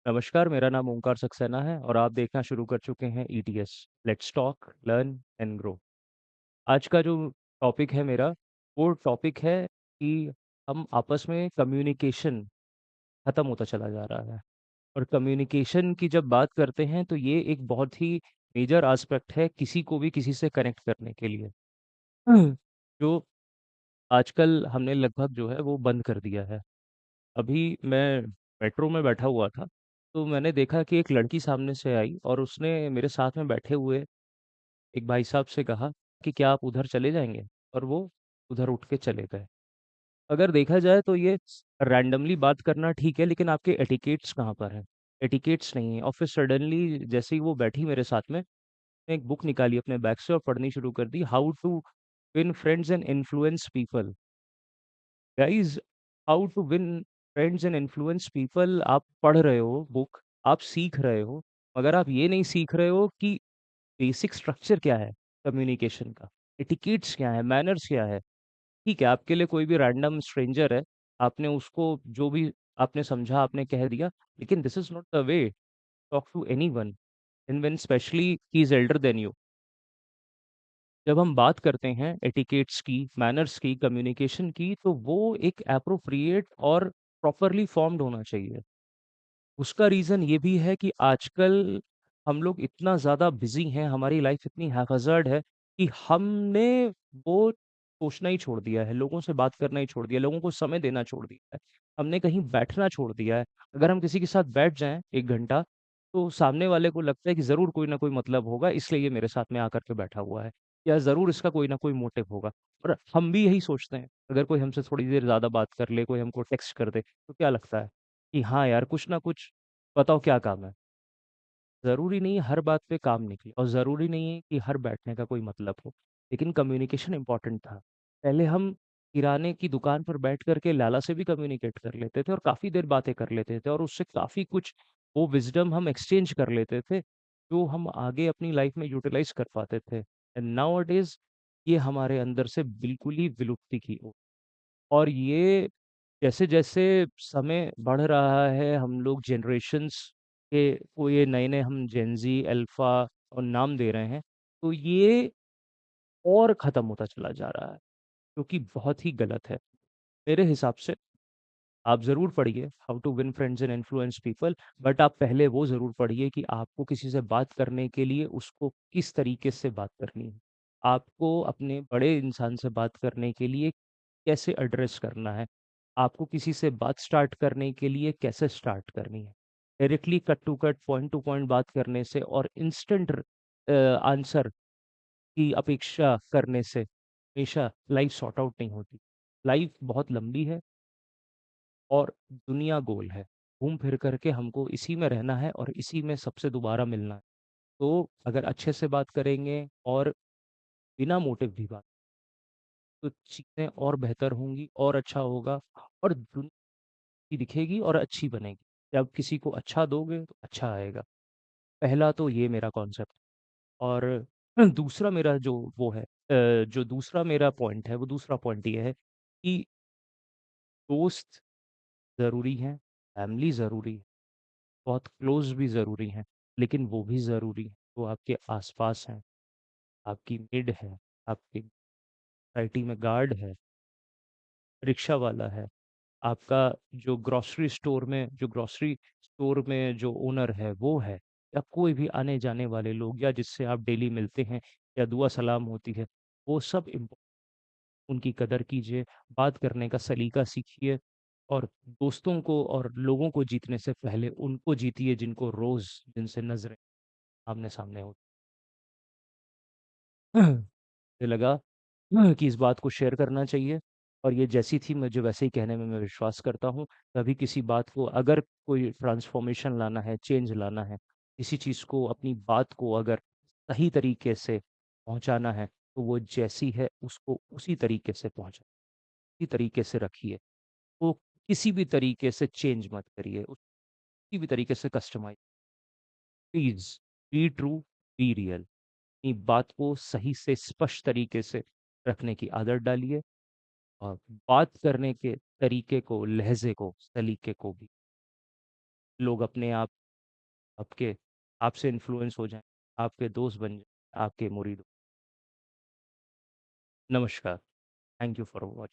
नमस्कार, मेरा नाम ओंकार सक्सेना है और आप देखना शुरू कर चुके हैं ETS let's talk learn and grow. आज का जो टॉपिक है मेरा, वो टॉपिक है कि हम आपस में कम्युनिकेशन खत्म होता चला जा रहा है। और कम्युनिकेशन की जब बात करते हैं तो ये एक बहुत ही मेजर एस्पेक्ट है किसी को भी किसी से कनेक्ट करने के लिए। जो आजकल हमने लगभग जो है वो बंद कर दिया है। अभी मैं मेट्रो में बैठा हुआ था, तो मैंने देखा कि एक लड़की सामने से आई और उसने मेरे साथ में बैठे हुए एक भाई साहब से कहा कि क्या आप उधर चले जाएँगे? और वो उधर उठ के चले गए। अगर देखा जाए तो ये रैंडमली बात करना ठीक है, लेकिन आपके एटिकेट्स कहाँ पर हैं? एटिकेट्स नहीं है और फिर सडनली जैसे ही वो बैठी मेरे साथ में, मैं एक बुक निकाली अपने बैग से और पढ़नी शुरू कर दी, how to win friends and influence people. Guys, how to win friends and influence people. आप पढ़ रहे हो बुक, आप सीख रहे हो, मगर आप ये नहीं सीख रहे हो कि बेसिक स्ट्रक्चर क्या है कम्युनिकेशन का, एटिकेट्स क्या है, मैनर्स क्या है। ठीक है, आपके लिए कोई भी रैंडम स्ट्रेंजर है, आपने उसको जो भी आपने समझा आपने कह दिया, लेकिन this is not the way talk to anyone and when specially he is elder then you. जब हम बात करते हैं एटिकेट्स की, मैनर्स की, कम्युनिकेशन की, तो वो एक एप्रोप्रिएट और प्रॉपरली फॉर्म्ड होना चाहिए। उसका रीज़न ये भी है कि आजकल हम लोग इतना ज़्यादा बिज़ी हैं, हमारी लाइफ़ इतनी हैफ़ज़र्ड है कि हमने वो सोचना ही छोड़ दिया है, लोगों से बात करना ही छोड़ दिया है, लोगों को समय देना छोड़ दिया है। हमने कहीं बैठना छोड़ दिया है। अगर हम किसी के साथ बैठ जाएँ 1 घंटा, तो सामने वाले को लगता है कि ज़रूर कोई ना कोई मतलब होगा, इसलिए ये मेरे साथ में आकर के बैठा हुआ है या ज़रूर इसका कोई ना कोई मोटिव होगा। और हम भी यही सोचते हैं, अगर कोई हमसे थोड़ी देर ज़्यादा बात कर ले, कोई हमको टेक्स्ट कर दे, तो क्या लगता है कि हाँ यार, कुछ ना कुछ बताओ क्या काम है? ज़रूरी नहीं है हर बात पे काम निकले और ज़रूरी नहीं है कि हर बैठने का कोई मतलब हो। लेकिन कम्युनिकेशन इम्पोर्टेंट था। पहले हम किराने की दुकान पर बैठ कर के लाला से भी कम्युनिकेट कर लेते थे और काफ़ी देर बातें कर लेते थे और उससे काफ़ी कुछ वो विज़डम हम एक्सचेंज कर लेते थे, जो हम आगे अपनी लाइफ़ में यूटिलाइज़ कर पाते थे। एंड नाउअडेज़ ये हमारे अंदर से बिल्कुल ही विलुप्ति की ओर। और ये जैसे-जैसे समय बढ़ रहा है, हम लोग जनरेशन्स के को ये नए-नए हम जेन ज़ी, अल्फ़ा और नाम दे रहे हैं, तो ये और ख़त्म होता चला जा रहा है, जो कि बहुत ही गलत है। मेरे हिसाब से आप ज़रूर पढ़िए how to win friends and influence people, but आप पहले वो ज़रूर पढ़िए कि आपको किसी से बात करने के लिए उसको किस तरीके से बात करनी है। आपको अपने बड़े इंसान से बात करने के लिए कैसे एड्रेस करना है। आपको किसी से बात स्टार्ट करने के लिए कैसे स्टार्ट करनी है। Directly cut to cut, point to point बात करने से और इंस्टेंट आंसर की अपेक्षा करने से हमेशा लाइफ़ सॉर्ट आउट नहीं होती। लाइफ़ बहुत लंबी है और दुनिया गोल है। घूम फिर कर के हमको इसी में रहना है और इसी में सबसे दोबारा मिलना है। तो अगर अच्छे से बात करेंगे और बिना मोटिव भी बात, तो चीज़ें और बेहतर होंगी और अच्छा होगा और दुनिया दिखेगी और अच्छी बनेगी। जब किसी को अच्छा दोगे तो अच्छा आएगा। पहला तो ये मेरा कॉन्सेप्ट। और दूसरा मेरा जो वो है जो दूसरा मेरा पॉइंट है, वो दूसरा पॉइंट ये है कि दोस्त ज़रूरी हैं, फैमिली ज़रूरी है, बहुत क्लोज़ भी ज़रूरी हैं, लेकिन वो भी ज़रूरी है, वो आपके आस-पास हैं, आपकी मेड है, आपकी सोसाइटी में गार्ड है, रिक्शा वाला है, आपका जो ग्रोसरी स्टोर में जो ओनर है, वो है, या कोई भी आने-जाने वाले लोग या जिससे आप डेली मिलते हैं या दुआ सलाम होती है, वो सब उनकी कदर कीजिए, बात करने का सलीका सीखिए और दोस्तों को और लोगों को जीतने से पहले उनको जीतिए जिनको रोज़ जिनसे नज़रें आमने-सामने होती। मुझे लगा कि इस बात को शेयर करना चाहिए और ये जैसी थी मुझे वैसे ही कहने में मैं विश्वास करता हूँ। कभी किसी बात को अगर कोई ट्रांसफ़ॉर्मेशन लाना है, चेंज लाना है, किसी चीज़ को अपनी बात को अगर सही तरीके से पहुँचाना है, तो वो जैसी है उसको उसी तरीके से उसी तरीके से रखिए। वो किसी भी तरीके से चेंज मत करिए, किसी भी तरीके से customise. Please be true, be real. अपनी बात को सही से स्पष्ट तरीके से रखने की आदत डालिए और बात करने के तरीके को, लहज़े को, सलीके को भी। लोग अपने आप आपके आपसे इन्फ्लुएंस हो जाएँ, आपके दोस्त बन जाएँ, आपके मुरीद। नमस्कार। Thank you for watching.